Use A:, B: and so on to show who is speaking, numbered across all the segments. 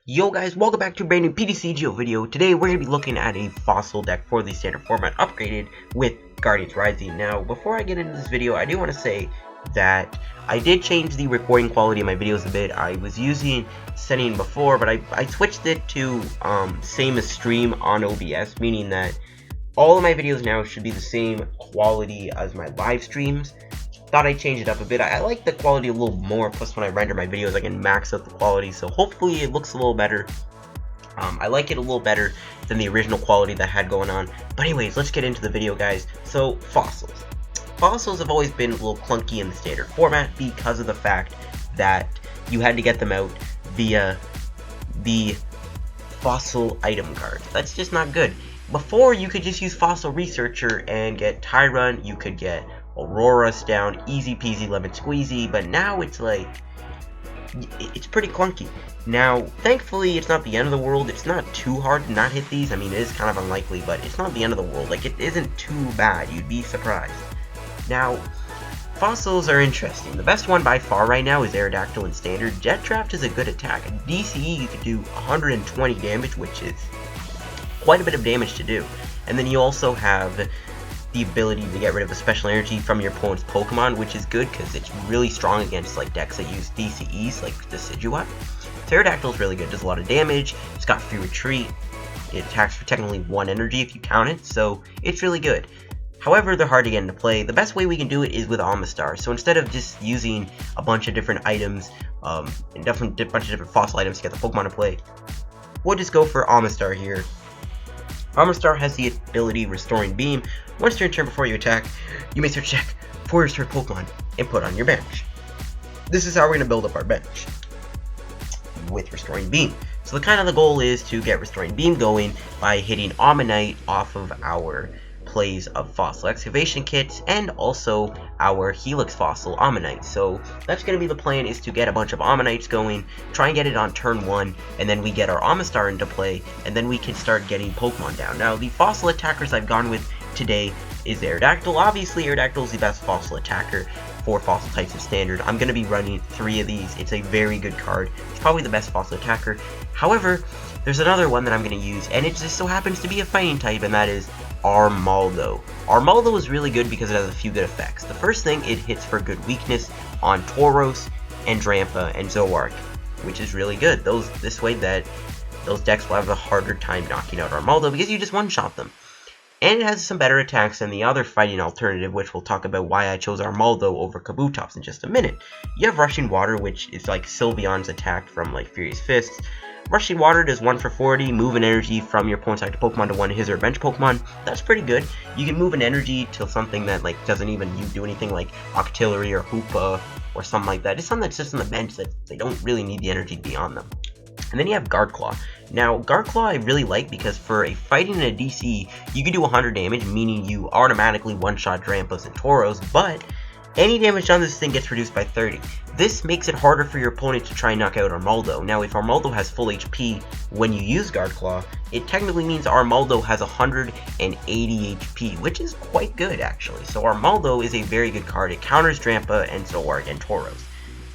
A: Yo guys, welcome back to a brand new PTCGO video. Today we're going to be looking at a fossil deck for the standard format upgraded with Guardians Rising. Now, before I get into this video, I do want to say that I did change the recording quality of my videos a bit. I was using setting before, but I switched it to same as stream on OBS, meaning that all of my videos now should be the same quality as my live streams. Thought I'd change it up a bit. I like the quality a little more, plus when I render my videos I can max out the quality, so hopefully it looks a little better. I like it a little better than the original quality that I had going on. But anyways, let's get into the video, guys. So, fossils. Fossils have always been a little clunky in the standard format because of the fact that you had to get them out via the fossil item card. That's just not good. Before, you could just use Fossil Researcher and get Tyrant, you could get Auroras down, easy peasy lemon squeezy, but now it's like, it's pretty clunky. Now, thankfully, it's not the end of the world. It's not too hard to not hit these. I mean, it is kind of unlikely, but it's not the end of the world. Like, it isn't too bad. You'd be surprised. Now, fossils are interesting. The best one by far right now is Aerodactyl in Standard. Jet Draft is a good attack. DCE, you could do 120 damage, which is quite a bit of damage to do. And then you also have the ability to get rid of a special energy from your opponent's Pokemon, which is good because it's really strong against like decks that use DCEs like Decidueye. So Aerodactyl is really good, does a lot of damage, it's got free retreat, it attacks for technically 1 energy if you count it, so it's really good. However, they're hard to get into play. The best way we can do it is with Omastar. So instead of just using a bunch of different items, and a bunch of different fossil items to get the Pokemon to play, we'll just go for Omastar here. Omastar has the ability Restoring Beam. Once during turn before you attack, you may search check for your stored Pokemon and put on your bench. This is how we're going to build up our bench with Restoring Beam. So the goal is to get Restoring Beam going by hitting Omanyte off of our plays of Fossil Excavation Kits and also our Helix Fossil Omanyte. So that's going to be the plan, is to get a bunch of Omanytes going, try and get it on turn 1, and then we get our Omastar into play, and then we can start getting Pokemon down. Now, the fossil attackers I've gone with today is Aerodactyl. Obviously, Aerodactyl is the best fossil attacker for fossil types in Standard. I'm going to be running 3 of these. It's a very good card. It's probably the best fossil attacker. However, there's another one that I'm going to use, and it just so happens to be a fighting type, and that is Armaldo. Armaldo is really good because it has a few good effects. The first thing, it hits for good weakness on Tauros and Drampa and Zoroark, which is really good. This way that those decks will have a harder time knocking out Armaldo because you just one-shot them. And it has some better attacks than the other fighting alternative, which we'll talk about why I chose Armaldo over Kabutops in just a minute. You have Rushing Water, which is like Sylveon's attack from like Furious Fists. Rushing Water does 1 for 40, move an energy from your opponent's active Pokemon to one of his or bench Pokemon. That's pretty good. You can move an energy to something that like doesn't even do anything, like Octillery or Hoopa or something like that. It's something that's just on the bench that they don't really need the energy to be on them. And then you have Guard Claw. Now, Guard Claw I really like because for a fighting in a DC, you can do 100 damage, meaning you automatically one-shot Drampas and Tauros, but any damage on this thing gets reduced by 30. This makes it harder for your opponent to try and knock out Armaldo. Now, if Armaldo has full HP when you use Guard Claw, it technically means Armaldo has 180 HP, which is quite good, actually. So Armaldo is a very good card. It counters Drampa and Zoroark and Tauros.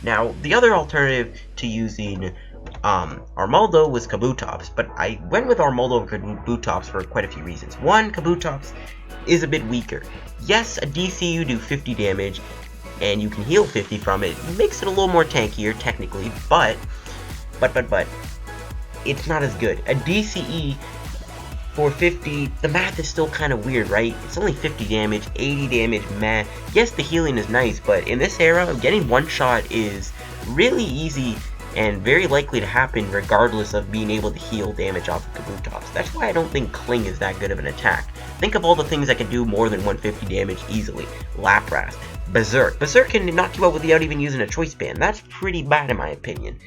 A: Now, the other alternative to using Armaldo was Kabutops, but I went with Armaldo over Kabutops for quite a few reasons. One, Kabutops is a bit weaker. Yes, a DC you do 50 damage, and you can heal 50 from it. It makes it a little more tankier, technically, but it's not as good. A DCE for 50, the math is still kind of weird, right? It's only 50 damage, 80 damage, meh. Yes, the healing is nice, but in this era, getting one shot is really easy and very likely to happen regardless of being able to heal damage off of Kabutops. That's why I don't think Kling is that good of an attack. Think of all the things that can do more than 150 damage easily. Lapras, Berserk. Berserk can knock you out without even using a Choice Band. That's pretty bad in my opinion.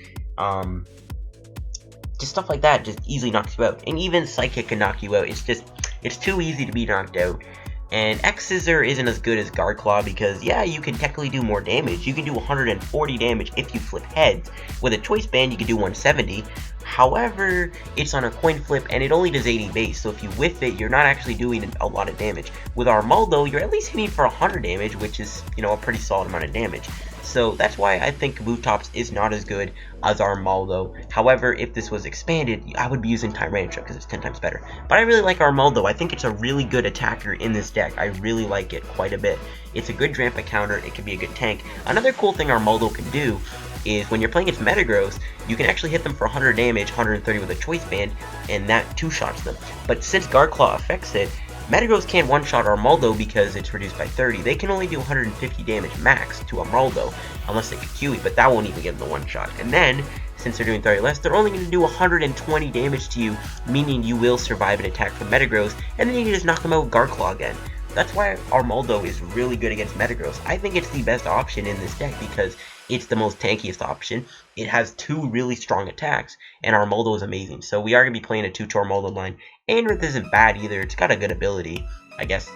A: Just stuff like that just easily knocks you out. And even Psychic can knock you out. It's too easy to be knocked out. And X-Scissor isn't as good as Guard Claw because, yeah, you can technically do more damage. You can do 140 damage if you flip heads. With a Choice Band, you can do 170. However, it's on a coin flip, and it only does 80 base, so if you whiff it, you're not actually doing a lot of damage. With Armaldo, you're at least hitting for 100 damage, which is, a pretty solid amount of damage. So that's why I think Kabutops is not as good as Armaldo. However, if this was expanded, I would be using Tyranitar because it's 10 times better. But I really like Armaldo. I think it's a really good attacker in this deck. I really like it quite a bit. It's a good Drampa counter. It can be a good tank. Another cool thing Armaldo can do is when you're playing against Metagross, you can actually hit them for 100 damage, 130 with a Choice Band, and that two-shots them. But since Guard Claw affects it, Metagross can't one-shot Armaldo because it's reduced by 30. They can only do 150 damage max to Armaldo, unless they Kikui, but that won't even get them the one-shot. And then, since they're doing 30 less, they're only going to do 120 damage to you, meaning you will survive an attack from Metagross, and then you can just knock them out with Guard Claw again. That's why Armaldo is really good against Metagross. I think it's the best option in this deck because it's the most tankiest option. It has two really strong attacks, and Armaldo is amazing. So we are going to be playing a 2-2 Armaldo line. Anorith isn't bad either. It's got a good ability. I guess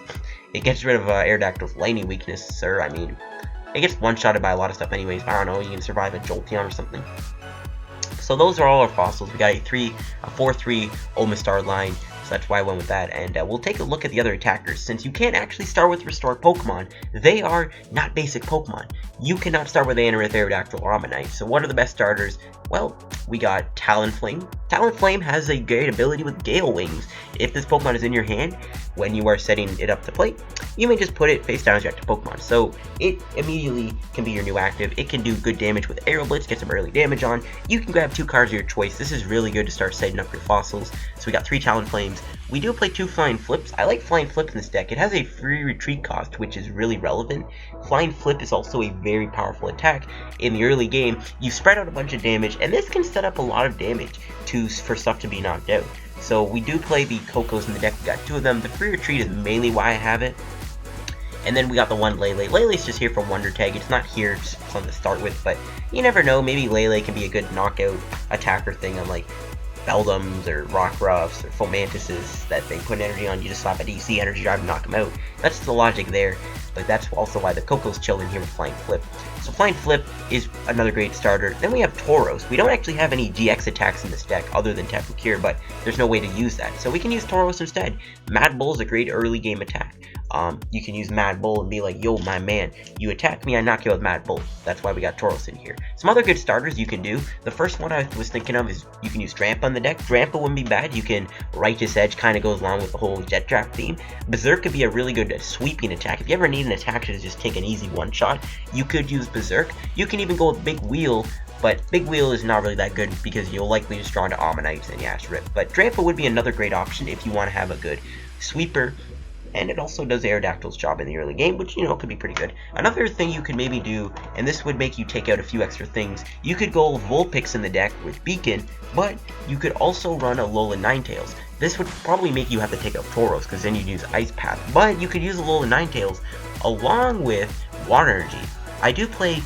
A: it gets rid of Aerodactyl's lightning weakness, sir. I mean, it gets one-shotted by a lot of stuff anyways. I don't know, you can survive a Jolteon or something. So those are all our fossils. We got a 4-3 Omastar line. So that's why I went with that, and we'll take a look at the other attackers. Since you can't actually start with restored Pokemon, they are not basic Pokemon. You cannot start with Anorith, Aerodactyl, or Omanyte. So what are the best starters? Well, we got Talonflame. Talonflame has a great ability with Gale Wings. If this Pokemon is in your hand, when you are setting it up to play, you may just put it face down as your active Pokemon. So it immediately can be your new active. It can do good damage with Aero Blitz, get some early damage on. You can grab 2 cards of your choice. This is really good to start setting up your fossils. So we got 3 Talonflames. We do play 2 Flying Flips. I like Flying Flip in this deck. It has a free retreat cost, which is really relevant. Flying Flip is also a very powerful attack. In the early game, you spread out a bunch of damage, and this can set up a lot of damage for stuff to be knocked out. So we do play the Kokos in the deck. We got 2 of them. The free retreat is mainly why I have it. And then we got the one Lele. Lele's just here for Wonder Tag. It's not here just something to start with, but you never know. Maybe Lele can be a good knockout attacker thing on like Beldums or Rockruffs or Fomantises that they put energy on. You just slap a DC energy drive and knock them out. That's the logic there, but that's also why the Koko's chilling here with Flying Flip. So Flying Flip is another great starter. Then we have Tauros. We don't actually have any GX attacks in this deck other than Tapu Lele, but there's no way to use that. So we can use Tauros instead. Mad Bull is a great early game attack. You can use Mad Bull and be like, yo, my man, you attack me, I knock you out with Mad Bull. That's why we got Tauros in here. Some other good starters you can do. The first one I was thinking of is you can use Drampa in the deck. Drampa wouldn't be bad. You can Righteous Edge, kind of goes along with the whole Jet Trap theme. Berserk could be a really good sweeping attack. If you ever need an attack to just take an easy one-shot, you could use Berserk. You can even go with Big Wheel, but Big Wheel is not really that good because you'll likely just draw into Omanytes and Yash Rip. But Drampa would be another great option if you want to have a good sweeper. And it also does Aerodactyl's job in the early game, which, you know, could be pretty good. Another thing you could maybe do, and this would make you take out a few extra things, you could go Vulpix in the deck with Beacon, but you could also run Alolan Ninetales. This would probably make you have to take out Tauros, because then you'd use Ice Path, but you could use Alolan Ninetales along with Water Energy. I do play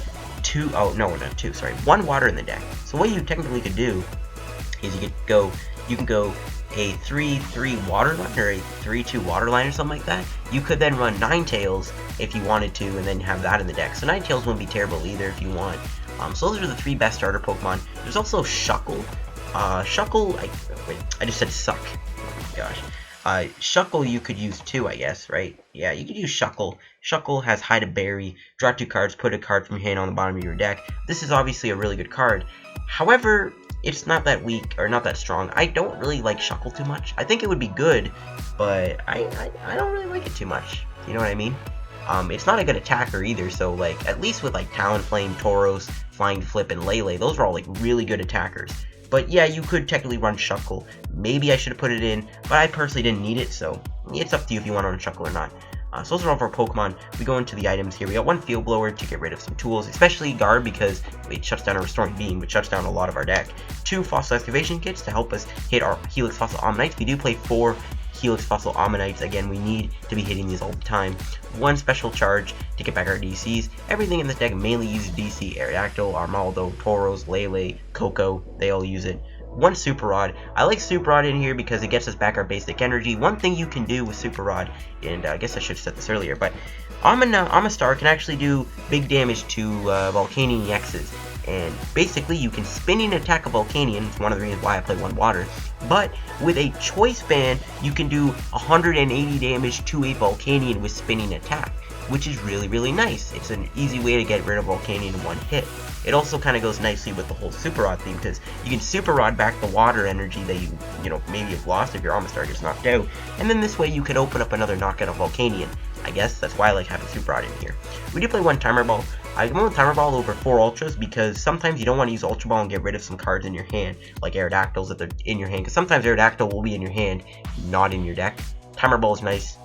A: one water in the deck. So what you technically could do is you can go a 3-3 water line or a 3-2 water line or something like that. You could then run Ninetales if you wanted to, and then have that in the deck. So Ninetales wouldn't be terrible either if you want. So those are the 3 best starter Pokemon. There's also Shuckle. I just said Suck. Oh my gosh. Shuckle you could use too, I guess, right? Yeah, you could use Shuckle. Shuckle has Hide a Berry, draw 2 cards, put a card from your hand on the bottom of your deck. This is obviously a really good card. However, it's not that weak, or not that strong. I don't really like Shuckle too much. I think it would be good, but I don't really like it too much. You know what I mean? It's not a good attacker either, so like, at least with like Talonflame, Tauros, Flying Flip, and Lele, those are all like really good attackers. But yeah, you could technically run Shuckle. Maybe I should have put it in, but I personally didn't need it, so it's up to you if you want to run Shuckle or not. So those are all of our Pokemon. We go into the items here. We got 1 Field Blower to get rid of some tools, especially Guard because it shuts down a Restoring Beam, which shuts down a lot of our deck. 2 Fossil Excavation Kits to help us hit our Helix Fossil Omanytes. We do play 4 Helix Fossil Omanytes. Again, we need to be hitting these all the time. 1 Special Charge to get back our DCs. Everything in this deck mainly uses DC. Aerodactyl, Armaldo, Tauros, Lele, Koko, they all use it. 1 Super Rod. I like Super Rod in here because it gets us back our basic energy. One thing you can do with Super Rod, and I guess I should have said this earlier, but Omastar can actually do big damage to Volcanion EXs. And basically, you can spinning attack a Volcanion. It's one of the reasons why I play 1 water. But with a Choice Band, you can do 180 damage to a Volcanion with spinning attack. which is really nice. It's an easy way to get rid of Volcanion in one hit. It also kind of goes nicely with the whole Super Rod theme, because you can Super Rod back the water energy that you know, maybe have lost if your Omastar gets knocked out, and then this way you could open up another knockout of Volcanion. I guess that's why I like having Super Rod in here. We do play one Timer Ball. I went with Timer Ball over 4 Ultras because sometimes you don't want to use Ultra Ball and get rid of some cards in your hand, like Aerodactyls if they're in your hand, because sometimes Aerodactyl will be in your hand, not in your deck. Timer Ball is nice.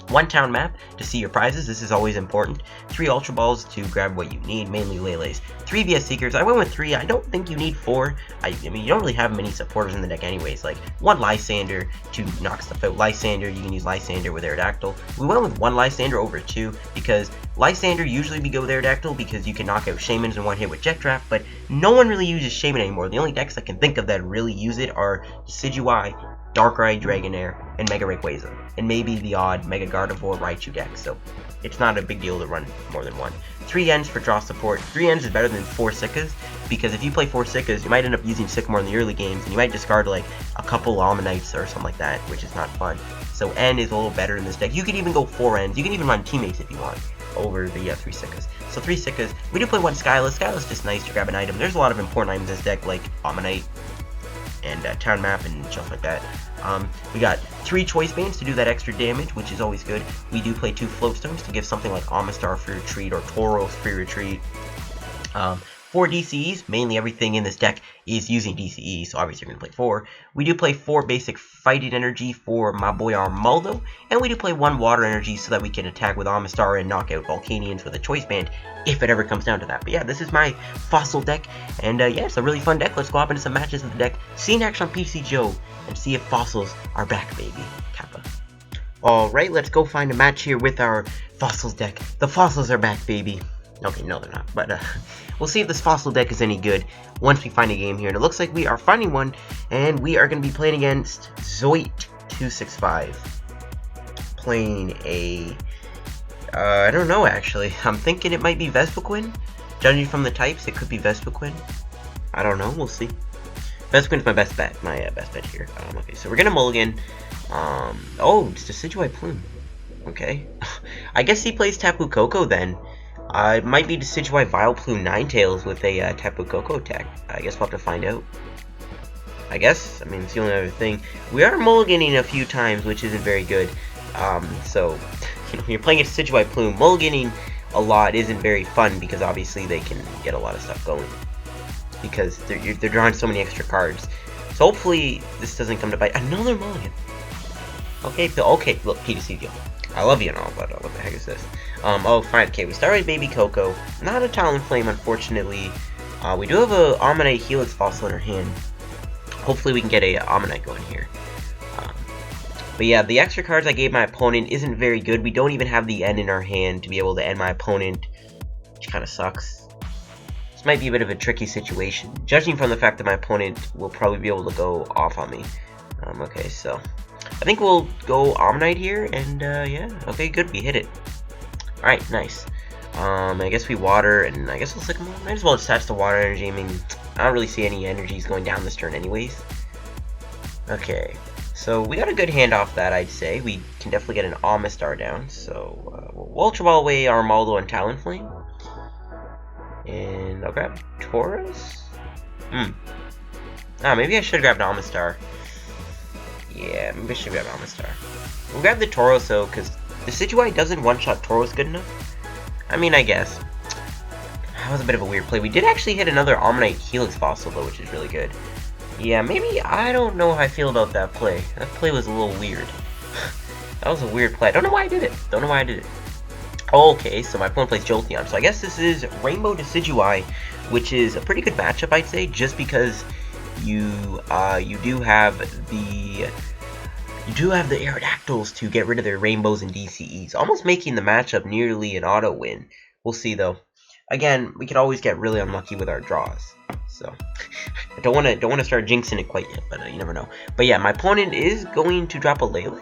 A: 1 town map to see your prizes, this is always important. 3 Ultra Balls to grab what you need, mainly Lele's. 3 VS Seekers, I went with 3, I don't think you need 4. I mean, you don't really have many supporters in the deck anyways, like 1 Lysander to knock stuff out. Lysander, you can use Lysander with Aerodactyl. We went with 1 Lysander over 2, because Lysander usually we go with Aerodactyl because you can knock out Shamans in one hit with Jet Draft, but no one really uses Shaman anymore. The only decks I can think of that really use it are Decidueye, Darkrai, Dragonair, and Mega Rayquaza, and maybe the odd Mega Gardevoir Raichu deck, so it's not a big deal to run more than 1. 3 Ends for draw support. 3 Ends is better than 4 Sickas, because if you play 4 Sickas, you might end up using Sycamore in the early games, and you might discard like a couple Omanytes or something like that, which is not fun. So N is a little better in this deck. You could even go 4 Ends. You can even run Teammates if you want over the 3 Sickas. So 3 Sickas. We do play 1 Skyla. Skyla's just nice to grab an item. There's a lot of important items in this deck, like Omanyte and Town Map and stuff like that. We got 3 Choice Bands to do that extra damage, which is always good. We do play 2 Floatstones to give something like Omastar free retreat or Tauros free retreat. 4 DCEs, mainly everything in this deck is using DCE, so obviously you're going to play 4. We do play 4 basic fighting energy for my boy Armaldo, and we do play 1 water energy so that we can attack with Omastar and knock out Volcanions with a Choice Band, if it ever comes down to that. But yeah, this is my fossil deck, and yeah, it's a really fun deck. Let's go hop into some matches with the deck, see in action on PTCGO, and see if fossils are back, baby. Kappa. Alright, let's go find a match here with our fossils deck. The fossils are back, baby. Okay, no they're not, but we'll see if this fossil deck is any good once we find a game here. And it looks like we are finding one, and we are going to be playing against Zoit265. Playing a, I don't know actually. I'm thinking it might be Vespiquen. Judging from the types, it could be Vespiquen. I don't know, we'll see. Vespiquen's my best bet, here. Okay, so we're going to mulligan. Oh, it's Decidueye Plume. Okay. I guess he plays Tapu Koko then. It might be Decidueye Vileplume Ninetales with a Tapu Koko attack. I guess we'll have to find out. I guess. I mean, it's the only other thing. We are mulliganing a few times, which isn't very good. So, you know, when you're playing a Decidueye Plume, mulliganing a lot isn't very fun because obviously they can get a lot of stuff going. Because they're drawing so many extra cards. So hopefully this doesn't come to bite. Another mulligan. Okay, okay, look, PTCGO. I love you and all, but what the heck is this? Oh, fine, okay, we start with Baby Koko. Not a Talonflame, unfortunately. We do have a Omanyte Helix fossil in our hand. Hopefully we can get a Omanyte going here. But yeah, the extra cards I gave my opponent isn't very good. We don't even have the N in our hand to be able to end my opponent, which kind of sucks. This might be a bit of a tricky situation, judging from the fact that my opponent will probably be able to go off on me. Okay, so I think we'll go Omanyte here, and yeah, okay, good, we hit it. Alright, nice. I guess we water, and I guess we'll Sycamore. Might as well attach the water energy. I mean, I don't really see any energies going down this turn anyways. Okay, so we got a good hand off that, I'd say. We can definitely get an Omastar down, so we'll Ultra Ball away Armaldo and Talonflame. And I'll grab Tauros? Maybe I should grab an Omastar. Yeah, maybe I should grab Omastar. We'll grab the Tauros though, because the Decidueye doesn't one-shot Tauros good enough. I mean, I guess. That was a bit of a weird play. We did actually hit another Omanyte Helix fossil though, which is really good. Yeah, maybe, I don't know how I feel about that play. That play was a little weird. That was a weird play. I don't know why I did it. Okay, so my opponent plays Jolteon. So I guess this is Rainbow Decidueye, which is a pretty good matchup, I'd say, just because you do have the Aerodactyls to get rid of their Rainbows and DCEs, almost making the matchup nearly an auto win. We'll see though. Again, we could always get really unlucky with our draws. So I don't want to start jinxing it quite yet, but you never know. But yeah, my opponent is going to drop a Lele.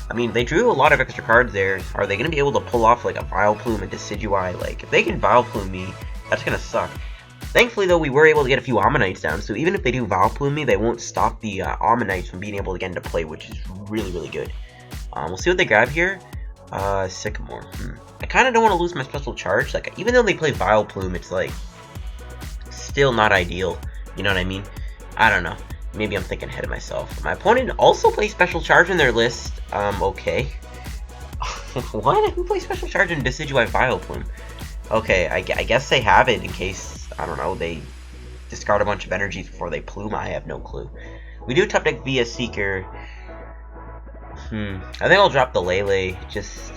A: I mean, they drew a lot of extra cards there. Are they going to be able to pull off like a Vileplume and Decidueye? Like, if they can Vileplume me, that's going to suck. Thankfully, though, we were able to get a few Omanytes down, so even if they do Vileplume me, they won't stop the Omanytes from being able to get into play, which is really, really good. We'll see what they grab here. Sycamore. I kind of don't want to lose my special charge. Like, even though they play Vileplume, it's like still not ideal. You know what I mean? I don't know. Maybe I'm thinking ahead of myself. My opponent also plays special charge in their list. Okay. What? Who plays special charge in Decidueye Vileplume? Okay, I guess they have it in case, I don't know, they discard a bunch of energies before they plume. I have no clue. We do top deck via Seeker. I think I'll drop the Lele.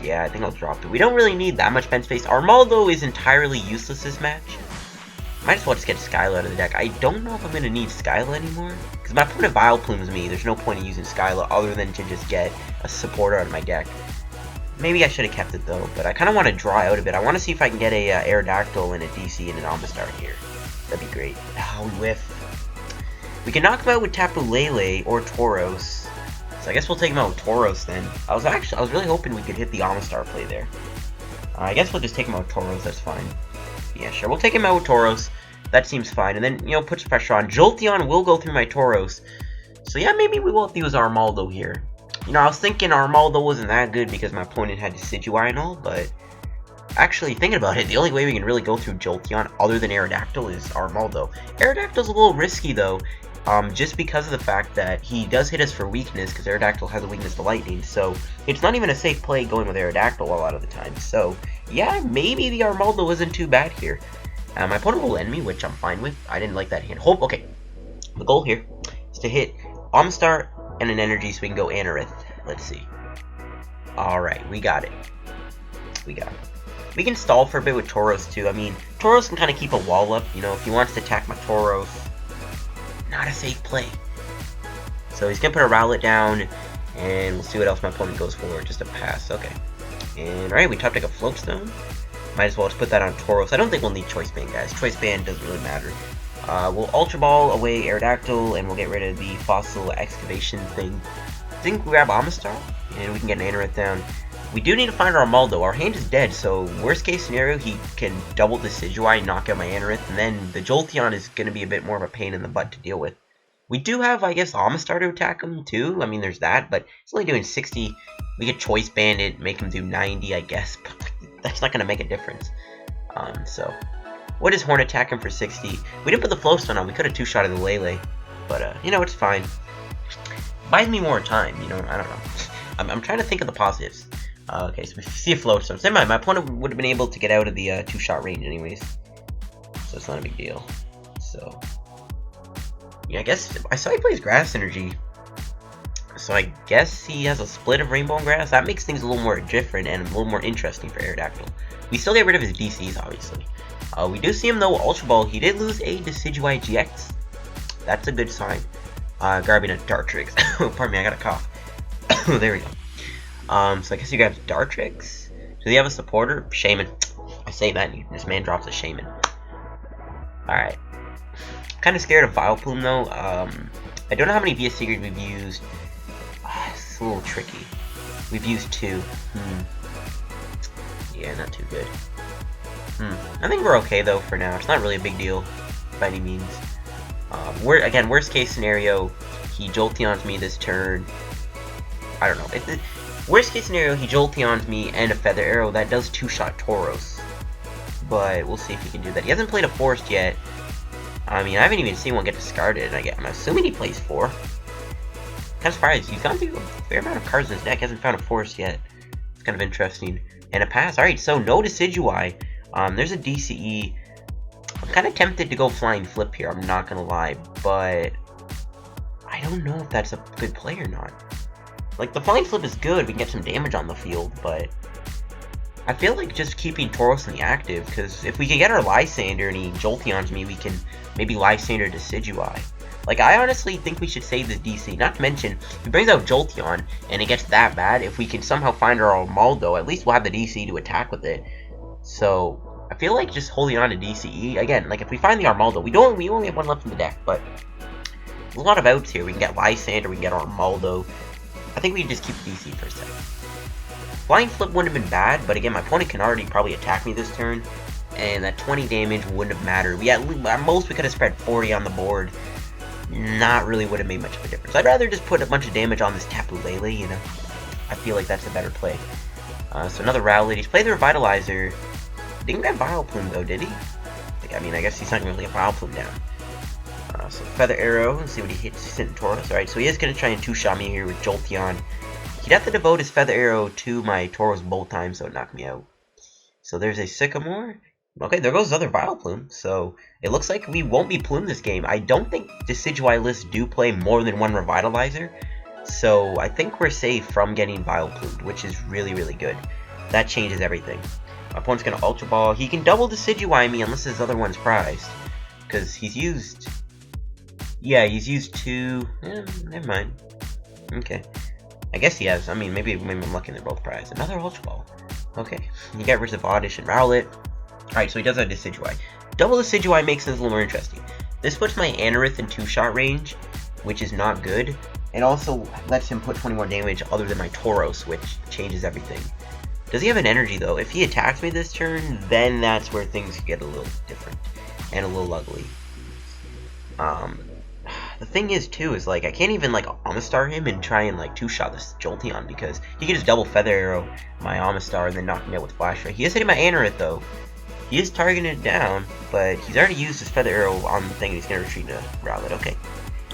A: Yeah, I think I'll drop it. We don't really need that much bench space. Armaldo is entirely useless this match. Might as well just get Skyla out of the deck. I don't know if I'm going to need Skyla anymore. Because my opponent Vileplumes me. There's no point in using Skyla other than to just get a supporter out of my deck. Maybe I should have kept it though. But I kind of want to draw out a bit. I want to see if I can get a Aerodactyl and a DC and an Omastar here. That'd be great. Oh, we whiff. We can knock him out with Tapu Lele or Tauros. So I guess we'll take him out with Tauros then. I was really hoping we could hit the Omastar play there. I guess we'll just take him out with Tauros. That's fine. Yeah, sure. We'll take him out with Tauros. That seems fine. And then, you know, puts pressure on. Jolteon will go through my Tauros. So yeah, maybe we will have to use Armaldo here. You know, I was thinking Armaldo wasn't that good because my opponent had Decidueye and all, but actually thinking about it, the only way we can really go through Jolteon other than Aerodactyl is Armaldo. Aerodactyl's a little risky though, just because of the fact that he does hit us for weakness, because Aerodactyl has a weakness to lightning, so it's not even a safe play going with Aerodactyl a lot of the time. So yeah, maybe the Armaldo isn't too bad here. My opponent will end me, which I'm fine with. I didn't like that hand. Okay, the goal here is to hit Omastar and an energy so we can go Anorith. Let's see. Alright, we got it. We can stall for a bit with Tauros too. I mean, Tauros can kind of keep a wall up, you know, if he wants to attack my Tauros. Not a safe play. So he's going to put a Rowlet down, and we'll see what else my opponent goes for. Just a pass, okay. And alright, we top deck a Floatstone. Might as well just put that on Tauros. I don't think we'll need Choice Band, guys. Choice Band doesn't really matter. We'll Ultra Ball away Aerodactyl, and we'll get rid of the Fossil Excavation thing. I think we grab Omastar, and we can get an Anorith down. We do need to find our Armaldo. Our hand is dead, so worst case scenario, he can double Decidueye and knock out my Anorith, and then the Jolteon is going to be a bit more of a pain in the butt to deal with. We do have, I guess, Omastar to attack him, too. I mean, there's that, but it's only doing 60. We could Choice Band it, make him do 90, I guess, but that's not going to make a difference. So, what is Horn attack him for 60? We didn't put the Flowstone on. We could have two-shotted the Lele, but, you know, it's fine. Buys me more time, you know, I don't know. I'm trying to think of the positives. Okay, so we see a Floatstone. So my opponent would have been able to get out of the two-shot range anyways. So it's not a big deal. So, yeah, I guess I saw he plays Grass Energy. So I guess he has a split of Rainbow and Grass. That makes things a little more different and a little more interesting for Aerodactyl. We still get rid of his DCs, obviously. We do see him, though, Ultra Ball. He did lose a Decidueye GX. That's a good sign. Grabbing a Dartrix. Pardon me, I got a cough. There we go. So I guess he grabs Dartrix. Do they have a supporter? Shaman. I say that, and this man drops a Shaman. Alright. Kind of scared of Vileplume, though. I don't know how many VS Seekers we've used. It's a little tricky. We've used 2. Yeah, not too good. I think we're okay, though, for now. It's not really a big deal, by any means. Again, worst case scenario, he Jolteons me this turn. I don't know. Worst case scenario, he Jolteons me and a Feather Arrow. That does two-shot Tauros. But we'll see if he can do that. He hasn't played a Forest yet. I mean, I haven't even seen one get discarded. I'm assuming he plays 4. Kind of surprised. He's gone through a fair amount of cards in his deck. Hasn't found a Forest yet. It's kind of interesting. And a pass. Alright, so no Decidueye. There's a DCE. I'm kind of tempted to go Flying Flip here. I'm not going to lie. But I don't know if that's a good play or not. Like, the Flying Flip is good. We can get some damage on the field. But I feel like just keeping Tauros in the active. Because if we can get our Lysander and he Jolteons me, we can maybe Lysander Decidueye. Like, I honestly think we should save this DC. Not to mention, if he brings out Jolteon and it gets that bad, if we can somehow find our Armaldo, at least we'll have the DC to attack with it. So, I feel like just holding on to DCE, again, like if we find the Armaldo, we only have one left in the deck, but there's a lot of outs here. We can get Lysander, we can get Armaldo. I think we can just keep DC for a second. Flying Flip wouldn't have been bad, but again, my opponent can already probably attack me this turn, and that 20 damage wouldn't have mattered. At most, we could have spread 40 on the board. Not really would have made much of a difference. I'd rather just put a bunch of damage on this Tapu Lele, you know. I feel like that's a better play. So another Rowlet. He's played the Revitalizer. Didn't get Vileplume though, did he? I mean, I guess he's not going to really get Vileplume down. So Feather Arrow, let's see what he hits. He's hitting Tauros. Alright, so he is going to try and two-shot me here with Jolteon. He'd have to devote his Feather Arrow to my Tauros both times, so it knocked me out. So there's a Sycamore. Okay, there goes another Vileplume. So it looks like we won't be Plume this game. I don't think Decidueye lists do play more than one Revitalizer. So I think we're safe from getting Vileplumed, which is really, really good. That changes everything. My opponent's going to Ultra Ball. He can double Decidueye me unless his other one's prized. Because he's used... Yeah, he's used two... never mind. Okay. I guess he has. I mean, maybe I'm lucky they're both prized. Another Ultra Ball. Okay. You get rid of Oddish and Rowlet. Alright, so he does have Decidueye. Double Decidueye makes this a little more interesting. This puts my Anorith in two-shot range, which is not good. It also lets him put 20 more damage other than my Tauros, which changes everything. Does he have an energy, though? If he attacks me this turn, then that's where things get a little different. And a little ugly. The thing is, too, is, like, I can't even, like, Omastar him and try and, like, two-shot this Jolteon, because he can just double Feather Arrow my Omastar and then knock me out with Flash Ray. He is hitting my Anorith, though. He is targeting it down, but he's already used his Feather Arrow on the thing, and he's going to retreat to Rowlet. Okay.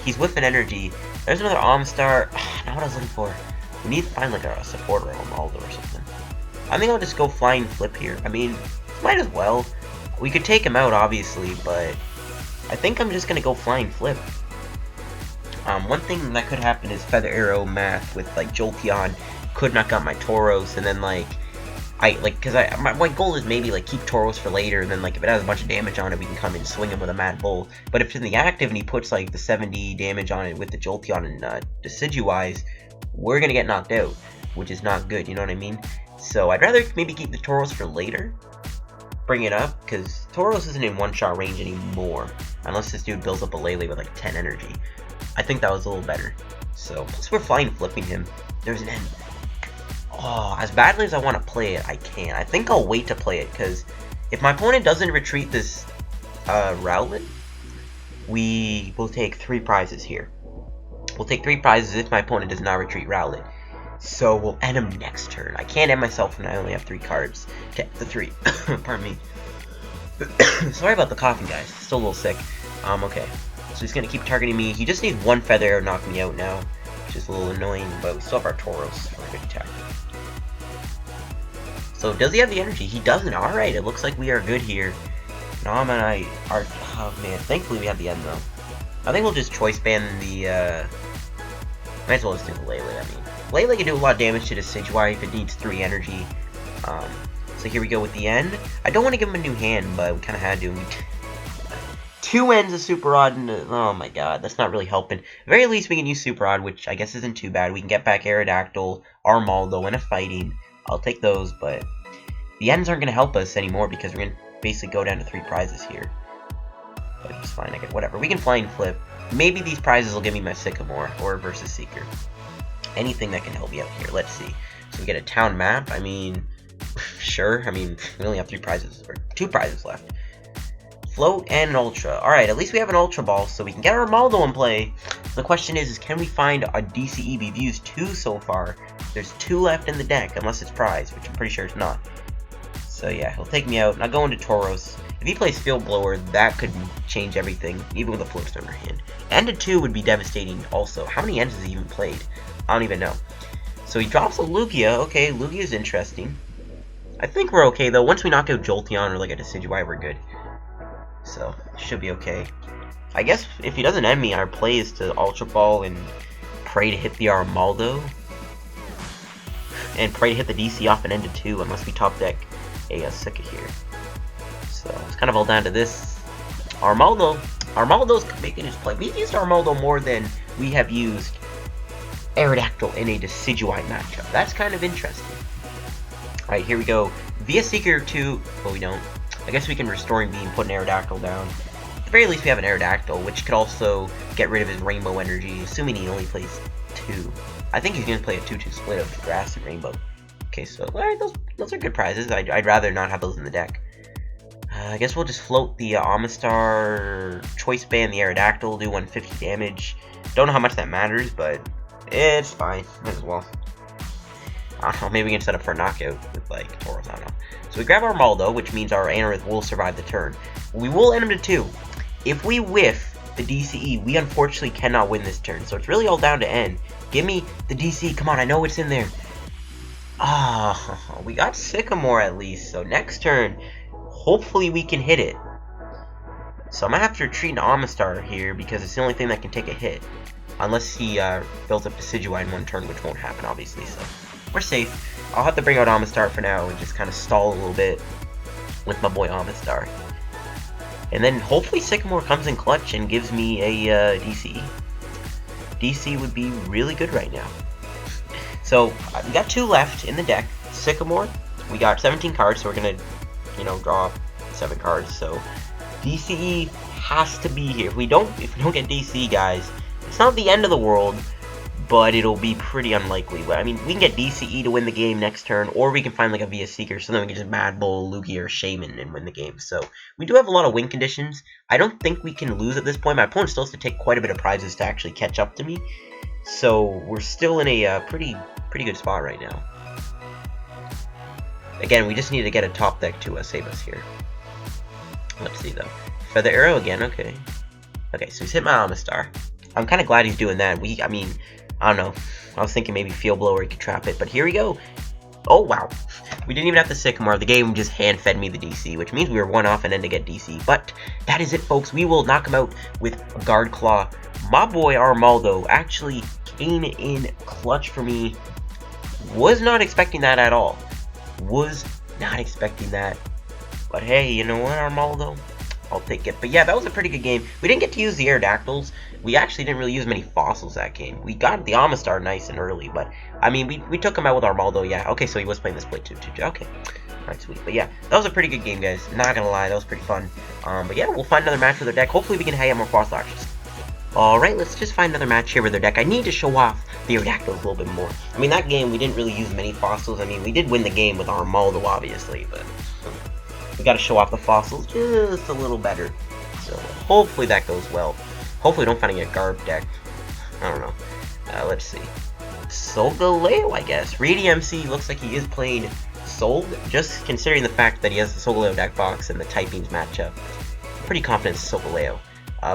A: He's with an energy. There's another Omastar. Not what I was looking for. We need to find, like, a support or Armaldo or something. I think I'll just go Flying Flip here. I mean, might as well. We could take him out, obviously, but I think I'm just going to go Flying Flip. One thing that could happen is Feather Arrow math with, like, Jolteon could knock out my Tauros, and then, like, because my goal is maybe, like, keep Tauros for later, and then, like, if it has a bunch of damage on it, we can come and swing him with a Mad Bull. But if it's in the active and he puts, like, the 70 damage on it with the Jolteon and Decidueyes, we're gonna get knocked out, which is not good, you know what I mean? So I'd rather maybe keep the Tauros for later, bring it up, because Tauros isn't in one-shot range anymore, unless this dude builds up a Lele with, like, 10 energy. I think that was a little better. So, plus we're Flying Flipping him. There's an end. Oh, as badly as I want to play it, I can't. I think I'll wait to play it, because if my opponent doesn't retreat this Rowlet, we will take 3 prizes here. We'll take 3 prizes if my opponent does not retreat Rowlet. So we'll end him next turn. I can't end myself when I only have 3 cards. Okay, the 3. Pardon me. Sorry about the coughing, guys. Still a little sick. Okay. So he's going to keep targeting me. He just needs 1 Feather Arrow to knock me out now, which is a little annoying, but we still have our Tauros for a good attack. So does he have the energy? He doesn't. Alright, it looks like we are good here. Nom and I are... Oh man, thankfully we have the end though. I think we'll just choice ban the... Might as well just do the Lele, I mean. Lele can do a lot of damage to Decidueye if it needs 3 energy. So here we go with the end. I don't want to give him a new hand, but we kind of had to. 2 ends of Super Rod, and oh my god, that's not really helping. At the very least, we can use Super Rod, which I guess isn't too bad. We can get back Aerodactyl, Armaldo, and a Fighting. I'll take those, but the ends aren't going to help us anymore because we're going to basically go down to 3 prizes here. But it's fine, I get whatever. We can Flying Flip. Maybe these prizes will give me my Sycamore or Versus Seeker. Anything that can help me out here. Let's see. So we get a town map. I mean, sure. I mean, we only have 3 prizes, or 2 prizes left. Float and an Ultra. Alright, at least we have an Ultra Ball, so we can get our Armaldo in play. The question is can we find a DCE? We've used 2 so far. There's 2 left in the deck, unless it's prized, which I'm pretty sure it's not. So yeah, he'll take me out. Now go into Tauros. If he plays Field Blower, that could change everything, even with a Flipstone in our hand. End of 2 would be devastating also. How many ends has he even played? I don't even know. So he drops a Lugia. Okay, Lugia's interesting. I think we're okay, though. Once we knock out Jolteon or like a Decidueye, we're good. So, should be okay. I guess if he doesn't end me, our play is to Ultra Ball and pray to hit the Armaldo. And pray to hit the DC off and end of 2, unless we top deck a Sika here. So, it's kind of all down to this. Armaldo. Armaldo's making his play. We've used Armaldo more than we have used Aerodactyl in a Decidueye matchup. That's kind of interesting. Alright, here we go. Via Seeker 2. Well, we don't. I guess we can Restoring Beam, put an Aerodactyl down. At the very least, we have an Aerodactyl, which could also get rid of his Rainbow energy, assuming he only plays 2. I think he's going to play a 2-2 split of Grass and Rainbow. Okay, so alright, those are good prizes. I'd rather not have those in the deck. I guess we'll just float the Omastar, Choice Band the Aerodactyl, do 150 damage. Don't know how much that matters, but it's fine. Might as well. I don't know, maybe we can set up for a knockout with, like, Tauros, I don't know. So we grab Armaldo, which means our Anorith will survive the turn. We will end him to 2. If we whiff the DCE, we unfortunately cannot win this turn. So it's really all down to N. Give me the DC, come on, I know it's in there. Ah, we got Sycamore at least, so next turn, hopefully we can hit it. So I'm going to have to retreat into Omastar here, because it's the only thing that can take a hit. Unless he builds up Decidueye in one turn, which won't happen, obviously, so we're safe. I'll have to bring out Omastar for now and just kind of stall a little bit with my boy Omastar. And then hopefully Sycamore comes in clutch and gives me a DC. DC would be really good right now. So we got 2 left in the deck. Sycamore, we got 17 cards, so we're gonna, you know, draw 7 cards. So DCE has to be here. If we don't get DC, guys, it's not the end of the world, but it'll be pretty unlikely. But I mean, we can get DCE to win the game next turn, or we can find like a VS Seeker, so then we can just Mad Bull, Lugia, or Shaman and win the game. So we do have a lot of win conditions. I don't think we can lose at this point. My opponent still has to take quite a bit of prizes to actually catch up to me. So we're still in a pretty good spot right now. Again, we just need to get a top deck to save us here. Let's see though. Feather Arrow again, okay. Okay, so he's hit my Omastar. I'm kind of glad he's doing that. I mean, I don't know. I was thinking maybe Field Blower, he could trap it, but here we go. Oh, wow. We didn't even have the Sycamore. The game just hand-fed me the DC, which means we were 1 off and then to get DC. But that is it, folks. We will knock him out with a Guard Claw. My boy Armaldo actually came in clutch for me. Was not expecting that at all. Was not expecting that. But hey, you know what, Armaldo? I'll take it. But yeah, that was a pretty good game. We didn't get to use the Aerodactyls. We actually didn't really use many fossils that game. We got the Omastar nice and early, but I mean, we took him out with Armaldo. Yeah, okay, so he was playing this play too. Okay, alright, sweet. But yeah, that was a pretty good game, guys. Not gonna lie, that was pretty fun. But yeah, we'll find another match with their deck. Hopefully, we can hang out more fossil actions. Alright, let's just find another match here with their deck. I need to show off the Aerodactyls a little bit more. I mean, that game, we didn't really use many fossils. I mean, we did win the game with Armaldo, obviously, but we gotta show off the fossils just a little better. So, hopefully that goes well. Hopefully we don't find a Garb deck. I don't know. Let's see. Solgaleo, I guess. Reedy MC looks like he is playing Sol, just considering the fact that he has the Solgaleo deck box and the typings matchup. Pretty confident it's Solgaleo.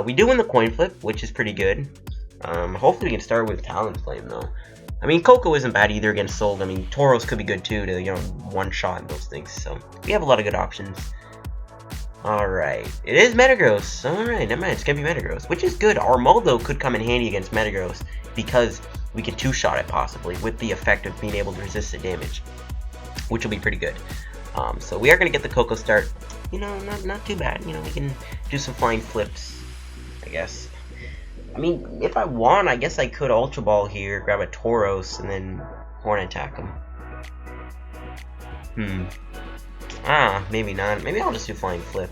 A: We do win the coin flip, which is pretty good. Hopefully we can start with Talonflame, though. I mean, Koko isn't bad either against Soul. I mean, Tauros could be good, too, to, you know, one-shot those things. So, we have a lot of good options. Alright. It is Metagross. Alright, never mind. It's gonna be Metagross, which is good. Armaldo could come in handy against Metagross because we can two-shot it, possibly, with the effect of being able to resist the damage, which will be pretty good. So, we are gonna get the Koko start. You know, not too bad. You know, we can do some flying flips, I guess. I mean, if I want, I guess I could Ultra Ball here, grab a Tauros, and then Horn attack him. Maybe not. Maybe I'll just do Flying Flip.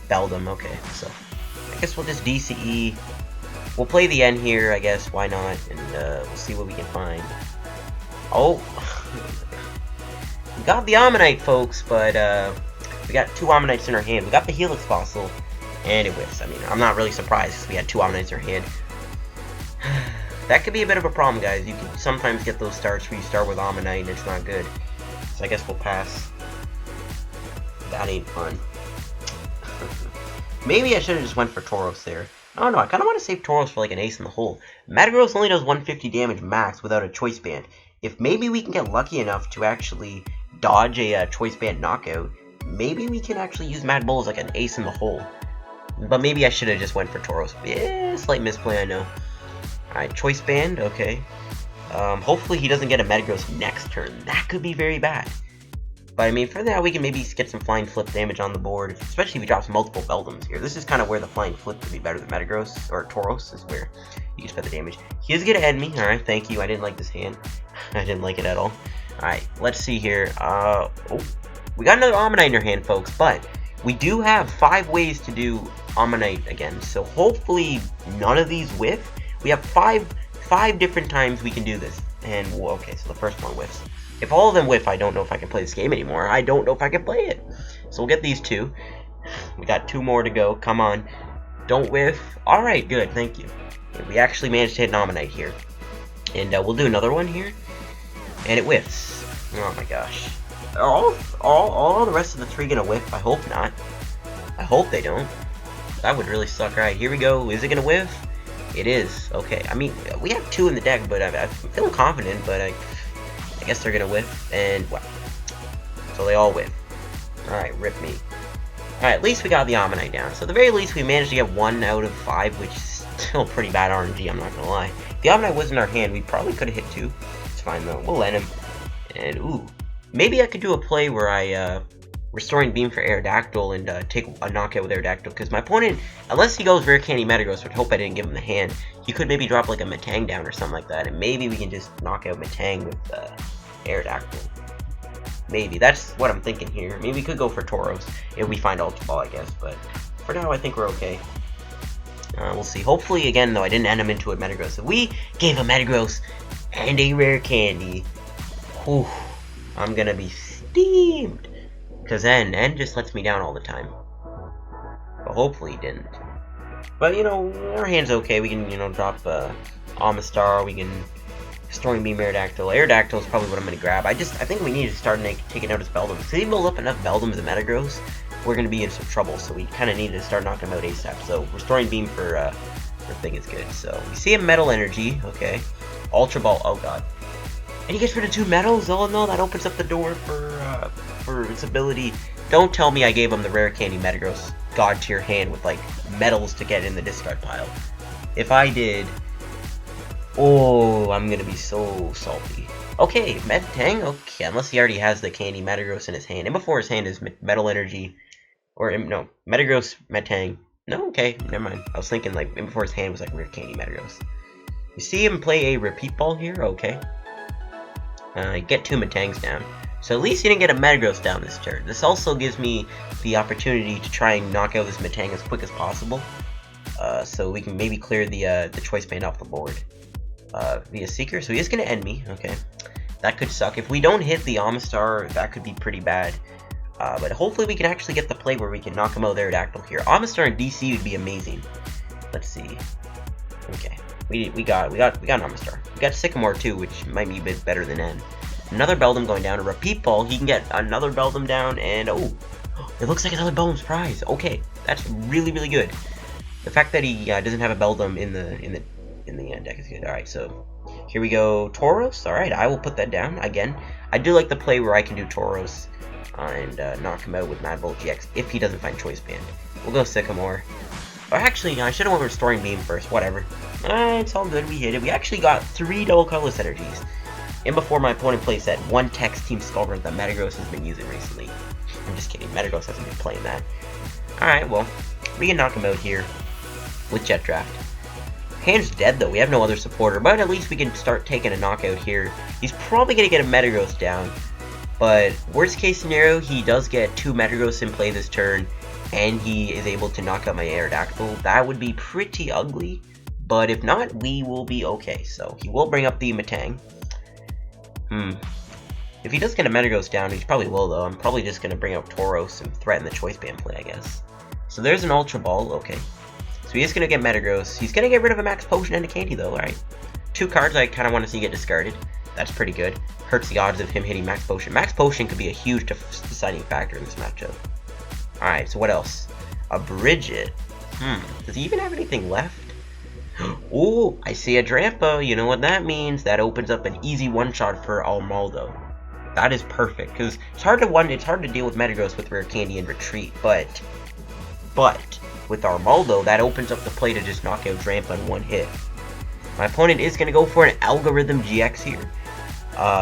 A: Beldum, okay. So, I guess we'll just DCE. We'll play the end here, I guess. Why not? And we'll see what we can find. Oh! We got the Omanyte, folks, but we got 2 Omanytes in our hand. We got the Helix fossil. And it whiffs. I mean, I'm not really surprised because we had 2 Omanytes in our hand. That could be a bit of a problem, guys. You can sometimes get those starts where you start with Omanyte and it's not good. So I guess we'll pass. That ain't fun. Maybe I should have just went for Tauros there. I don't know. I kind of want to save Tauros for like an ace in the hole. Metagross only does 150 damage max without a choice band. If maybe we can get lucky enough to actually dodge a choice band knockout, maybe we can actually use Mad Bull as like an ace in the hole. But maybe I should have just went for Tauros. Yeah, slight misplay, I know. Alright, choice band, okay. Hopefully he doesn't get a Metagross next turn. That could be very bad. But I mean, for that we can maybe get some flying flip damage on the board, especially if he drops multiple Beldums here. This is kind of where the flying flip could be better than Metagross, or Tauros is where you can spread the damage. He is going to end me. Alright, thank you. I didn't like this hand. I didn't like it at all. Alright, let's see here. We got another Omanyte in our hand, folks, but we do have 5 ways to do Omanyte again, so hopefully none of these whiff. We have five different times we can do this, and well, okay, so the first one whiffs. If all of them whiff, I don't know if I can play this game anymore. I don't know if I can play it. So we'll get these 2. We got 2 more to go. Come on, don't whiff. All right, good, thank you. Okay, we actually managed to hit an Omanyte here, and we'll do another one here. And it whiffs. Oh my gosh. Are all the rest of the 3 gonna whiff? I hope not. I hope they don't. That would really suck. Alright, here we go. Is it gonna whiff? It is. Okay. I mean, we have 2 in the deck, but I'm feeling confident, but I guess they're gonna whiff. And, wow. So they all whiff. Alright, rip me. Alright, at least we got the Omanyte down. So at the very least, we managed to get 1 out of 5, which is still pretty bad RNG, I'm not gonna lie. If the Omanyte was in our hand, we probably could have hit 2. It's fine, though. We'll let him. And, ooh. Maybe I could do a play where I, Restoring Beam for Aerodactyl and take a knockout with Aerodactyl, because my opponent, unless he goes Rare Candy Metagross, which I hope I didn't give him the hand, he could maybe drop like a Metang down or something like that, and maybe we can just knock out Metang with Aerodactyl. Maybe. That's what I'm thinking here. Maybe we could go for Tauros if we find Ultra Ball, I guess, but for now I think we're okay. We'll see. Hopefully, again, though, I didn't end him into a Metagross. If we gave a Metagross and a Rare Candy, whew, I'm gonna be steamed. Because N just lets me down all the time. But hopefully he didn't. But, you know, our hand's okay. We can, you know, drop Omastar. We can Restoring Beam Aerodactyl. Aerodactyl is probably what I'm going to grab. I think we need to start taking out his Beldum. If we build up enough Beldum as a Metagross, we're going to be in some trouble. So we kind of need to start knocking him out ASAP. So Restoring Beam for thing is good. So we see a Metal Energy. Okay. Ultra Ball. Oh, God. And he gets rid of 2 metals. Oh, no. That opens up the door for its ability. Don't tell me I gave him the Rare Candy Metagross God tier hand with like metals to get in the discard pile. If I did, oh, I'm gonna be so salty. Okay, Metang. Okay, unless he already has the Candy Metagross in his hand, and before his hand is Metal Energy, or no, Metagross Metang. No, okay, never mind. I was thinking like before his hand was like Rare Candy Metagross. You see him play a Repeat Ball here. Okay, get 2 Metangs down. So at least he didn't get a Metagross down this turn. This also gives me the opportunity to try and knock out this Metang as quick as possible. So we can maybe clear the Choice Band off the board via Seeker. So he is going to end me. Okay, that could suck. If we don't hit the Omastar, that could be pretty bad. But hopefully we can actually get the play where we can knock him out with Aerodactyl here. Omastar and DC would be amazing. Let's see. Okay, we got an Omastar. We got Sycamore too, which might be a bit better than N. Another Beldum going down, a Repeat Ball. He can get another Beldum down, and oh, it looks like another Beldum's prize. Okay, that's really, really good. The fact that he doesn't have a Beldum in the deck is good. All right, so here we go, Tauros. All right, I will put that down again. I do like the play where I can do Tauros and knock him out with Ultra Ball GX if he doesn't find Choice Band. We'll go Sycamore. Or actually, no, I should have went Restoring Beam first. Whatever. It's all good. We hit it. We actually got 3 double colorless energies. And before my opponent plays that 1 text Team Skullgrunt that Metagross has been using recently. I'm just kidding, Metagross hasn't been playing that. Alright, well, we can knock him out here with Jet Draft. Hand's dead though, we have no other supporter, but at least we can start taking a knockout here. He's probably going to get a Metagross down, but worst case scenario, he does get 2 Metagross in play this turn, and he is able to knock out my Aerodactyl. That would be pretty ugly, but if not, we will be okay. So he will bring up the Metang. If he does get a Metagross down, he probably will though. I'm probably just going to bring out Tauros and threaten the Choice Band play, I guess. So there's an Ultra Ball, okay. So he is going to get Metagross. He's going to get rid of a Max Potion and a Candy though, alright. 2 cards I kind of want to see get discarded. That's pretty good. Hurts the odds of him hitting Max Potion. Max Potion could be a huge deciding factor in this matchup. Alright, so what else? A Bridget. Does he even have anything left? Oh, I see a Drampa. You know what that means? That opens up an easy one-shot for Armaldo. That is perfect, because it's hard to deal with Metagross with Rare Candy and Retreat, but with Armaldo, that opens up the play to just knock out Drampa in 1 hit. My opponent is going to go for an Algorithm GX here.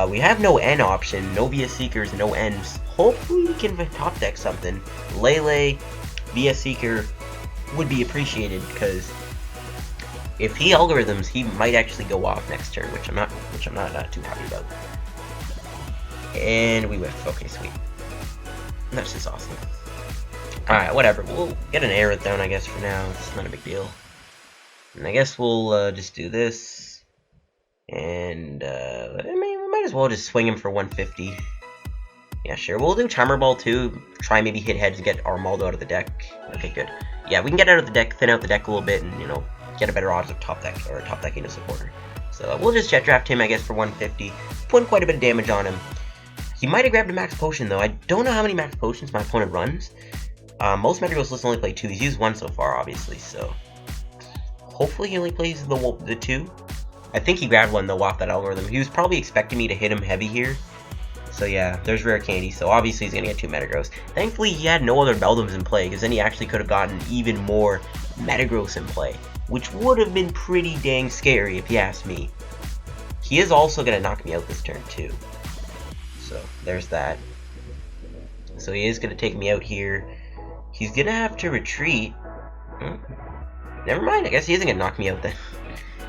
A: We have no N option, no Via Seekers, no Ns. Hopefully we can top deck something. Lele, Via Seeker would be appreciated, because if he algorithms, he might actually go off next turn, which I'm not too happy about. And we whiff. Okay, sweet. That's just awesome. Alright, whatever. We'll get an Aerodactyl down, I guess, for now. It's not a big deal. And I guess we'll just do this. And, I mean, we might as well just swing him for 150. Yeah, sure. We'll do Charmer Ball, too. Try maybe hit heads to get Armaldo out of the deck. Okay, good. Yeah, we can get out of the deck, thin out the deck a little bit, and, you know, get a better odds of top decking a supporter. So we'll just jet draft him, I guess, for 150. Putting quite a bit of damage on him. He might have grabbed a max potion, though. I don't know how many max potions my opponent runs. Most Metagross lists only play 2. He's used 1 so far, obviously, so hopefully he only plays the 2. I think he grabbed 1, though, off that algorithm. He was probably expecting me to hit him heavy here. So yeah, there's rare candy, so obviously he's going to get 2 Metagross. Thankfully, he had no other Beldums in play, because then he actually could have gotten even more Metagross in play, which would have been pretty dang scary, if you ask me. He is also going to knock me out this turn, too. So, there's that. So he is going to take me out here. He's going to have to retreat. Never mind, I guess he isn't going to knock me out then.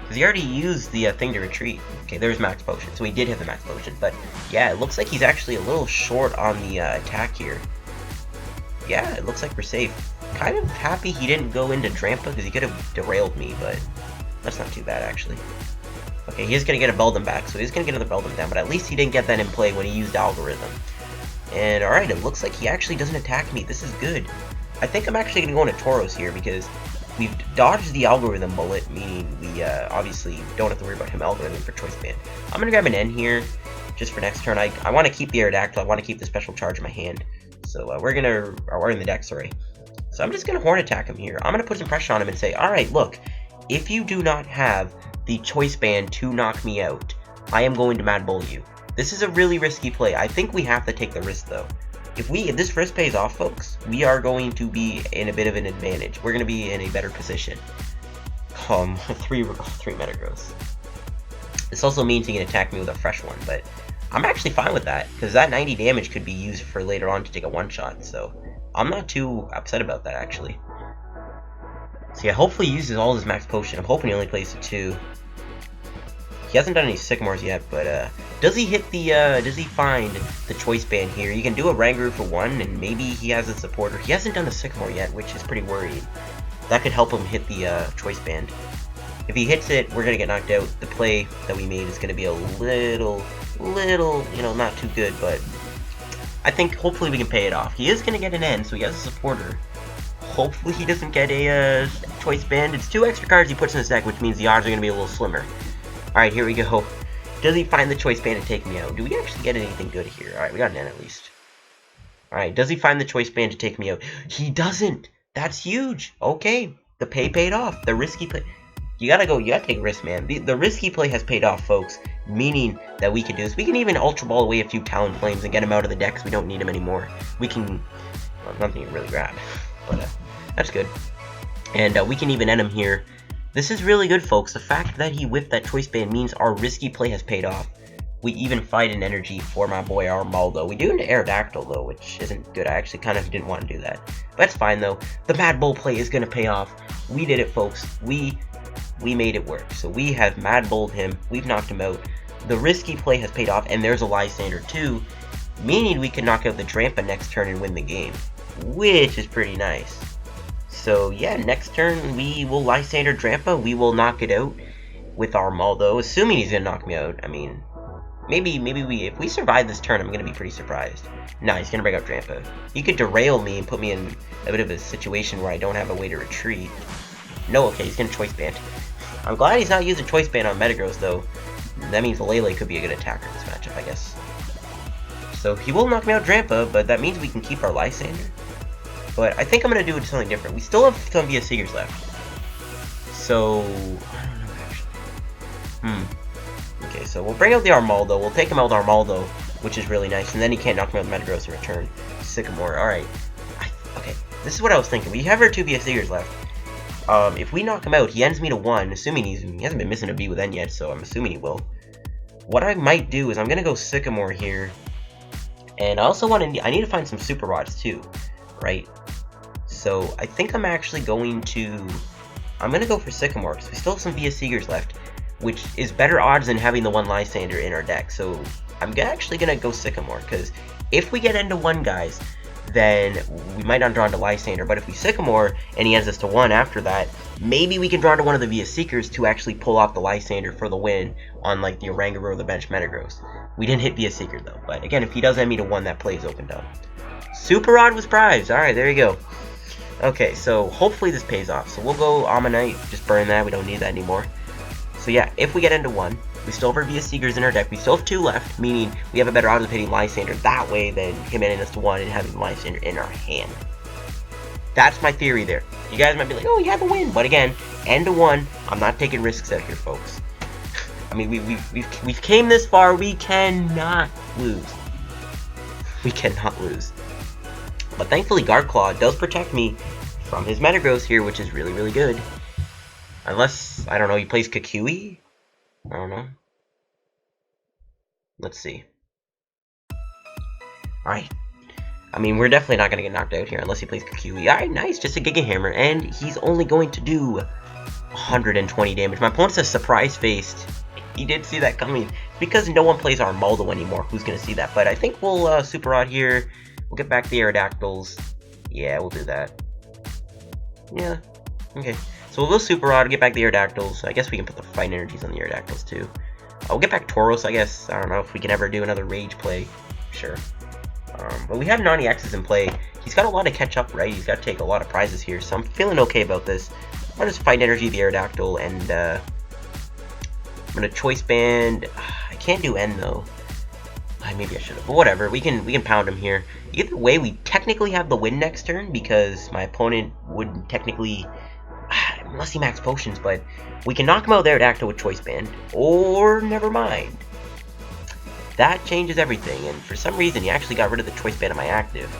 A: Because he already used the thing to retreat. Okay, there's max potion. So he did hit the max potion. But yeah, it looks like he's actually a little short on the attack here. Yeah, it looks like we're safe. Kind of happy he didn't go into Drampa because he could have derailed me, but that's not too bad actually. Okay, he is going to get a Beldum back, so he's going to get another Beldum down, but at least he didn't get that in play when he used Algorithm. And alright, it looks like he actually doesn't attack me. This is good. I think I'm actually going to go into Tauros here because we've dodged the Algorithm bullet, meaning we obviously don't have to worry about him Algorithm for Choice Band. I'm going to grab an N here just for next turn. I want to keep the Aerodactyl. I want to keep the Special Charge in my hand. So we're in the deck, sorry. So I'm just going to Horn Attack him here. I'm going to put some pressure on him and say, alright, look, if you do not have the Choice Band to knock me out, I am going to Mad Bull you. This is a really risky play. I think we have to take the risk, though. If this risk pays off, folks, we are going to be in a bit of an advantage. We're going to be in a better position. 3 Metagross. This also means he can attack me with a fresh one, but I'm actually fine with that, because that 90 damage could be used for later on to take a one-shot, so I'm not too upset about that, actually. So yeah, hopefully he uses all his max potion. I'm hoping he only plays the 2. He hasn't done any Sycamores yet, but does he hit the, does he find the Choice Band here? You can do a Rangaroo for 1, and maybe he has a supporter. He hasn't done the Sycamore yet, which is pretty worrying. That could help him hit the Choice Band. If he hits it, we're going to get knocked out. The play that we made is going to be a little, you know, not too good, but I think hopefully we can pay it off. He is going to get an N, so he has a supporter. Hopefully he doesn't get a Choice Band. It's 2 extra cards he puts in his deck, which means the odds are going to be a little slimmer. Alright, here we go. Does he find the Choice Band to take me out? Do we actually get anything good here? Alright, we got an N at least. Alright, does he find the Choice Band to take me out? He doesn't! That's huge! Okay, the pay paid off. The risky play... You gotta take risks, man. The risky play has paid off, folks. Meaning that we can do this. We can even Ultra Ball away a few Talonflames and get him out of the deck because we don't need him anymore. We can... Well, nothing to really grab. But, that's good. And we can even end him here. This is really good, folks. The fact that he whipped that Choice Band means our risky play has paid off. We even fight an energy for my boy Armaldo. We do into Aerodactyl, though, which isn't good. I actually kind of didn't want to do that. But that's fine, though. The Mad Bull play is going to pay off. We did it, folks. We made it work. So we have Mad Bulled him. We've knocked him out. The risky play has paid off, and there's a Lysander, too. Meaning we can knock out the Drampa next turn and win the game. Which is pretty nice. So yeah, next turn we will Lysander Drampa. We will knock it out with Armaldo, assuming he's gonna knock me out. I mean, maybe if we survive this turn, I'm gonna be pretty surprised. Nah, he's gonna break out Drampa. He could derail me and put me in a bit of a situation where I don't have a way to retreat. No, okay, he's gonna Choice Band. I'm glad he's not using Choice Band on Metagross though. That means Lele could be a good attacker in this matchup, I guess. So he will knock me out Drampa, but that means we can keep our Lysander. But I think I'm going to do something different. We still have some VS Seekers left. So, I don't know actually. Okay, so we'll bring out the Armaldo. We'll take him out with Armaldo, which is really nice. And then he can't knock me out with Metagross in return. Sycamore, alright. Okay, this is what I was thinking. We have our 2 VS Seekers left. If we knock him out, he ends me to 1, assuming he hasn't been missing a V with N yet, so I'm assuming he will. What I might do is I'm going to go Sycamore here. And I also I need to find some Super Rods too, right? So I think I'm actually going to go for Sycamore because we still have some VS Seekers left, which is better odds than having the 1 Lysander in our deck. So I'm actually going to go Sycamore because if we get into 1, guys, then we might not draw into Lysander. But if we Sycamore and he ends us to 1 after that, maybe we can draw into one of the VS Seekers to actually pull off the Lysander for the win on like the Rangaroo or the bench Metagross. We didn't hit VS Seeker though, but again, if he does end me to 1, that play is opened up. Super Rod was prized. Alright, there you go. Okay, so hopefully this pays off. So we'll go Omanyte, just burn that, we don't need that anymore. So yeah, if we get into 1, we still have our VS Seekers in our deck. We still have 2 left, meaning we have a better odds of hitting Lysander that way than him ending us to 1 and having Lysander in our hand. That's my theory there. You guys might be like, oh, you have a win. But again, end to 1, I'm not taking risks out here, folks. I mean, we've came this far. We cannot lose. We cannot lose. But thankfully, Guard Claw does protect me from his Metagross here, which is really, really good. Unless, I don't know, he plays Kukui? I don't know. Let's see. Alright. I mean, we're definitely not going to get knocked out here unless he plays Kukui. Alright, nice. Just a Giga Hammer. And he's only going to do 120 damage. My opponent's a surprise-faced. He did see that coming. Because no one plays Armaldo anymore. Who's going to see that? But I think we'll Super Rod here. We'll get back the Aerodactyls. Yeah, we'll do that. Yeah. Okay. So we'll go Super Rod, get back the Aerodactyls. I guess we can put the Fight Energies on the Aerodactyls too. We'll get back Tauros, I guess. I don't know if we can ever do another Rage play. Sure. But we have Nani X's in play. He's got a lot to catch up, right? He's got to take a lot of prizes here, so I'm feeling okay about this. I'll just Fight Energy the Aerodactyl, and I'm gonna Choice Band. I can't do N though. Maybe I should have, but whatever. We can pound him here. Either way, we technically have the win next turn because my opponent wouldn't technically, unless he max potions, but we can knock him out there at Aerodactyl with Choice Band, or never mind. That changes everything, and for some reason he actually got rid of the Choice Band of my active.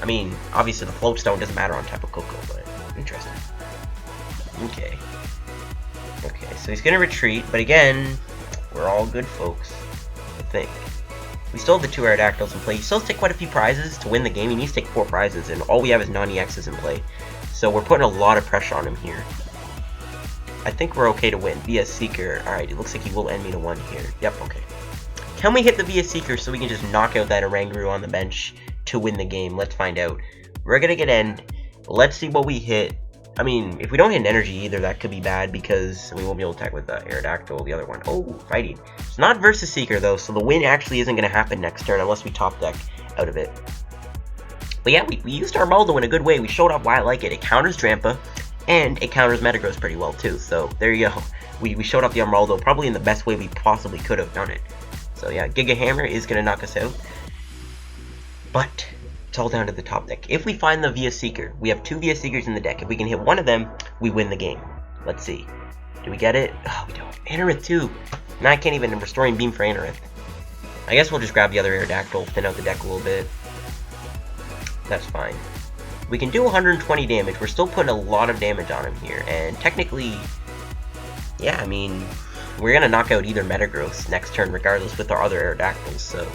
A: I mean, obviously the Float Stone doesn't matter on Tapu Koko, but interesting. Okay. Okay, so he's gonna retreat, but again, we're all good folks, I think. We still have the 2 Aerodactyls in play. He still has to take quite a few prizes to win the game. He needs to take 4 prizes, and all we have is Nani X's in play. So we're putting a lot of pressure on him here. I think we're okay to win. VS Seeker. Alright, it looks like he will end me to 1 here. Yep, okay. Can we hit the VS Seeker so we can just knock out that Oranguru on the bench to win the game? Let's find out. We're gonna get end. Let's see what we hit. I mean, if we don't hit an energy either, that could be bad because we won't be able to attack with the Aerodactyl, the other one. Oh, fighting. It's not versus Seeker, though, so the win actually isn't going to happen next turn unless we top deck out of it. But yeah, we used Armaldo in a good way. We showed off why I like it. It counters Drampa, and it counters Metagross pretty well, too. So there you go. We showed off the Armaldo probably in the best way we possibly could have done it. So yeah, Giga Hammer is going to knock us out. But it's all down to the top deck. If we find the VS Seeker, we have 2 VS Seekers in the deck. If we can hit one of them, we win the game. Let's see. Do we get it? Oh, we don't. Anorith too. Now I can't even Restoring Beam for Anorith. I guess we'll just grab the other Aerodactyl, thin out the deck a little bit. That's fine. We can do 120 damage. We're still putting a lot of damage on him here. And technically, yeah, I mean, we're going to knock out either Metagross next turn regardless with our other Aerodactyls. So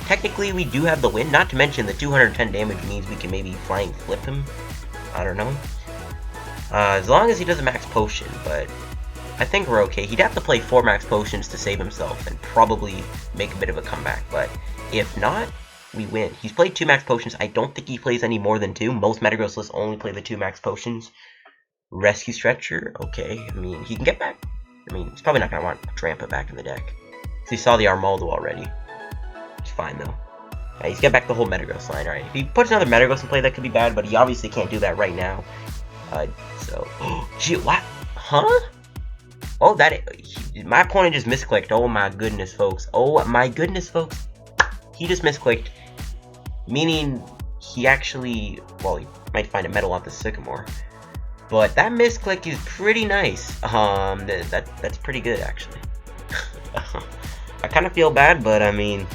A: technically, we do have the win. Not to mention the 210 damage means we can maybe Flying Flip him. I don't know. As long as he doesn't max potion, but I think we're okay. He'd have to play 4 max potions to save himself and probably make a bit of a comeback. But if not, we win. He's played 2 max potions. I don't think he plays any more than 2. Most Metagross lists only play the 2 max potions. Rescue Stretcher, okay. I mean, he can get back. I mean, he's probably not going to want Drampa back in the deck. So he saw the Armaldo already. It's fine, though. Right, he's got back the whole Metagross line. Alright, if he puts another Metagross in play, that could be bad, but he obviously can't do that right now. Gee, what? Huh? Oh, my opponent just misclicked. Oh my goodness, folks. Oh my goodness, folks. He just misclicked. Meaning, he actually, well, he might find a medal off the Sycamore. But that misclick is pretty nice. That's pretty good, actually. I kind of feel bad, but I mean,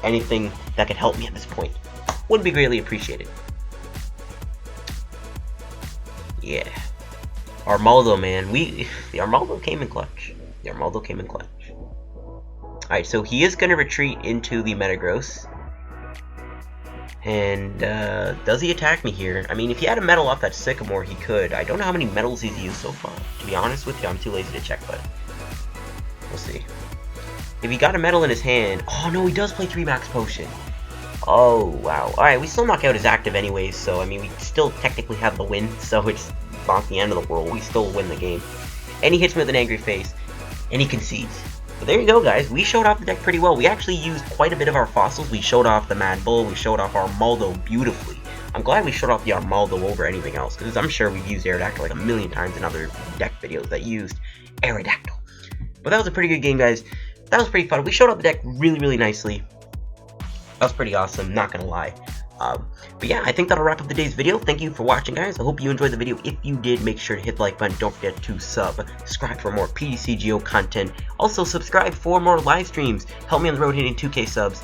A: anything that could help me at this point would be greatly appreciated. Yeah. Armaldo, man. The Armaldo came in clutch. The Armaldo came in clutch. Alright, so he is going to retreat into the Metagross. And, does he attack me here? I mean, if he had a medal off that Sycamore, he could. I don't know how many medals he's used so far. To be honest with you, I'm too lazy to check, but we'll see. If he got a medal in his hand... Oh, no, he does play 3 max potion. Oh, wow. Alright, we still knock out his active anyways, so, I mean, we still technically have the win, so it's not the end of the world. We still win the game. And he hits me with an angry face, and he concedes. But there you go, guys. We showed off the deck pretty well. We actually used quite a bit of our fossils. We showed off the Mad Bull. We showed off Armaldo beautifully. I'm glad we showed off the Armaldo over anything else, because I'm sure we've used Aerodactyl like a million times in other deck videos that used Aerodactyl. But that was a pretty good game, guys. That was pretty fun. We showed off the deck really, really nicely. That was pretty awesome, not gonna lie. But yeah, I think that'll wrap up today's video. Thank you for watching, guys. I hope you enjoyed the video. If you did, make sure to hit the like button. Don't forget to subscribe for more PTCGO content. Also, subscribe for more live streams. Help me on the road hitting 2K subs.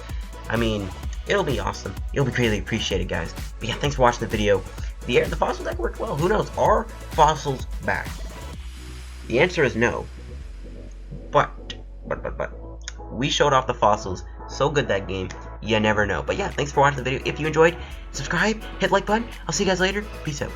A: I mean, it'll be awesome. It'll be greatly appreciated, guys. But yeah, thanks for watching the video. The fossil deck worked well. Who knows? Are fossils back? The answer is no. But we showed off the fossils. So good that game. You never know. But yeah, thanks for watching the video. If you enjoyed, subscribe, hit the like button. I'll see you guys later. Peace out.